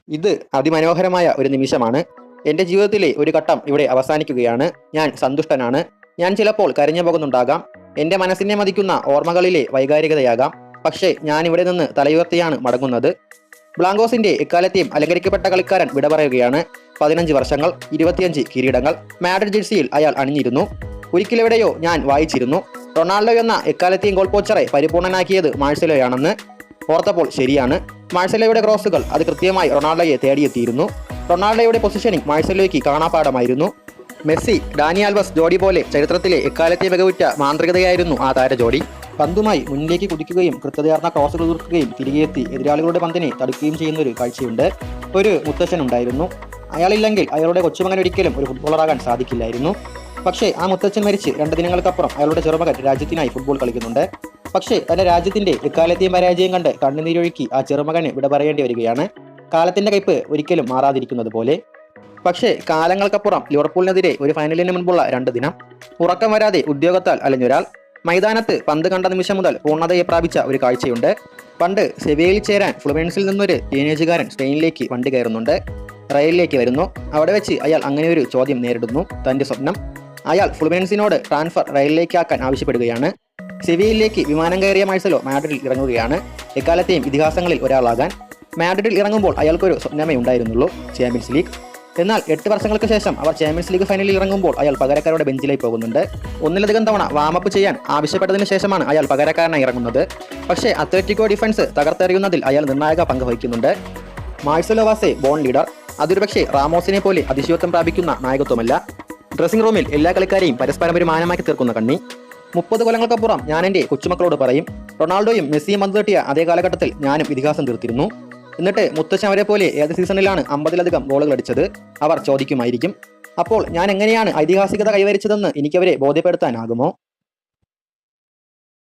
ഇത് അതിമനോഹരമായ ഒരു നിമിഷമാണ്. എൻ്റെ ജീവിതത്തിലെ ഒരു ഘട്ടം ഇവിടെ അവസാനിക്കുകയാണ്. ഞാൻ സന്തുഷ്ടനാണ്. ഞാൻ ചിലപ്പോൾ കരഞ്ഞു പോകുന്നുണ്ടാകാം. എൻ്റെ മനസ്സിനെ മതിക്കുന്ന ഓർമ്മകളിലെ വൈകാരികതയാകാം. പക്ഷേ ഞാൻ ഇവിടെ നിന്ന് തലയുയർത്തിയാണ് മടങ്ങുന്നത്. ബ്ലാങ്കോസിന്റെ എക്കാലത്തെയും അലങ്കരിക്കപ്പെട്ട കളിക്കാരൻ വിട പറയുകയാണ്. 15 വർഷങ്ങൾ, 25 കിരീടങ്ങൾ മാഡ്രിഡ് ജേഴ്സിയിൽ അയാൾ അണിഞ്ഞിരുന്നു. ഒരിക്കലെവിടെയോ ഞാൻ വായിച്ചിരുന്നു, റൊണാൾഡോ എന്ന എക്കാലത്തെയും ഗോൾ പോച്ചറെ പരിപൂർണനാക്കിയത് മാഴ്സലോയാണെന്ന്. ഓർത്തപ്പോൾ ശരിയാണ്. മാഴ്സലോയുടെ ക്രോസുകൾ അത് കൃത്യമായി റൊണാൾഡോയെ തേടിയെത്തിയിരുന്നു. റൊണാൾഡോയുടെ പൊസിഷനിങ് മാഴ്സലോയ്ക്ക് കാണാപ്പാടമായിരുന്നു. മെസ്സി, ഡാനി ആൽവസ് ജോഡി പോലെ ചരിത്രത്തിലെ എക്കാലത്തെ മികവുറ്റ മാന്ത്രികതയായിരുന്നു ആ താരജോഡി. പന്തുമായി മുന്നിലേക്ക് കുതിക്കുകയും കൃത്യതയാർന്ന ക്രോസുകൾ തീർക്കുകയും തിരികെയെത്തി എതിരാളികളുടെ പന്തിനെ തടുക്കുകയും ചെയ്യുന്ന ഒരു കാഴ്ചയുണ്ട്. ഒരു മുത്തച്ഛനുണ്ടായിരുന്നു. അയാളില്ലെങ്കിൽ അയാളുടെ കൊച്ചുമകൻ ഒരിക്കലും ഒരു ഫുട്ബോളറാകാൻ സാധിക്കില്ലായിരുന്നു. പക്ഷേ ആ മുത്തച്ഛൻ മരിച്ച് 2 ദിനങ്ങൾക്കപ്പുറം അയാളുടെ ചെറുമകൻ രാജ്യത്തിനായി ഫുട്ബോൾ കളിക്കുന്നുണ്ട്. പക്ഷേ തന്റെ രാജ്യത്തിന്റെ എക്കാലത്തെയും പരാജയം കണ്ട് കണ്ണുനീരൊഴുക്കി ആ ചെറുമകന് വിട പറയേണ്ടി വരികയാണ്. കാലത്തിന്റെ കയ്പ് ഒരിക്കലും മാറാതിരിക്കുന്നത് പോലെ. പക്ഷേ കാലങ്ങൾക്കപ്പുറം ലിവർപൂളിനെതിരെ ഒരു ഫൈനലിന് മുൻപുള്ള 2 ദിനം, ഉറക്കം വരാതെ ഉദ്യോഗത്താൽ അലഞ്ഞൊരാൾ. മൈതാനത്ത് പന്ത് കണ്ട നിമിഷം മുതൽ പൂർണ്ണതയെ പ്രാപിച്ച ഒരു കാഴ്ചയുണ്ട്. പണ്ട് സെവിയയിൽ ചേരാൻ ഫ്ലുവൻസിൽ നിന്നൊരു ടീനേജുകാരൻ സ്പെയിനിലേക്ക് വണ്ടി കയറുന്നുണ്ട്. റയലിലേക്ക് വരുന്നു. അവിടെ വെച്ച് അയാൾ അങ്ങനെ ഒരു ചോദ്യം നേരിടുന്നു. തന്റെ സ്വപ്നം. അയാൾ ഫ്ലുവൻസിനോട് ട്രാൻസ്ഫർ റയലിലേക്കാക്കാൻ ആവശ്യപ്പെടുകയാണ്. സെവിയയിലേക്ക് വിമാനം കയറിയ മാഴ്സലോ മാഡ്രിഡിൽ ഇറങ്ങുകയാണ്. എക്കാലത്തെയും ഇതിഹാസങ്ങളിൽ ഒരാളാകാൻ. മാഡ്രിഡിൽ ഇറങ്ങുമ്പോൾ അയാൾക്കൊരു സ്വപ്നമേ ഉണ്ടായിരുന്നുള്ളൂ, ചാമ്പ്യൻസ് ലീഗ്. എന്നാൽ 8 വർഷങ്ങൾക്ക് ശേഷം അവർ ചാമ്പ്യൻസ് ലീഗ് ഫൈനലിൽ ഇറങ്ങുമ്പോൾ അയാൾ പകരക്കാരുടെ ബെഞ്ചിലേക്ക് പോകുന്നുണ്ട്. ഒന്നിലധികം തവണ വാമപ്പ് ചെയ്യാൻ ആവശ്യപ്പെട്ടതിന് ശേഷമാണ് അയാൾ പകരക്കാരനായി ഇറങ്ങുന്നത്. പക്ഷേ അത്ലറ്റിക്കോ ഡിഫൻസ് തകർത്തെറിയുന്നതിൽ അയാൾ നിർണായക പങ്ക് വഹിക്കുന്നുണ്ട്. Marcelo was a born leader. അതൊരുപക്ഷെ റാമോസിനെ പോലെ അതിശയത്വം പ്രാപിക്കുന്ന നായകത്വമല്ല. ഡ്രസ്സിംഗ് റൂമിൽ എല്ലാ കളിക്കാരെയും പരസ്പരം ഒരു മാനമാക്കി തീർക്കുന്ന കണ്ണി. 30 കൊല്ലങ്ങൾക്കപ്പുറം ഞാൻ എൻ്റെ കൊച്ചുമക്കളോട് പറയും, റൊണാൾഡോയും മെസ്സിയും പന്ത് തട്ടിയ അതേ കാലഘട്ടത്തിൽ ഞാനും ഇതിഹാസം തീർത്തിരുന്നു. എന്നിട്ട് മുത്തച്ഛൻ അവരെ പോലെ ഏത് സീസണിലാണ് 50-ലധികം ഗോളുകൾ അടിച്ചത് അവർ ചോദിക്കുമായിരിക്കും. അപ്പോൾ ഞാൻ എങ്ങനെയാണ് ഐതിഹാസികത കൈവരിച്ചതെന്ന് എനിക്കവരെ ബോധ്യപ്പെടുത്താനാകുമോ?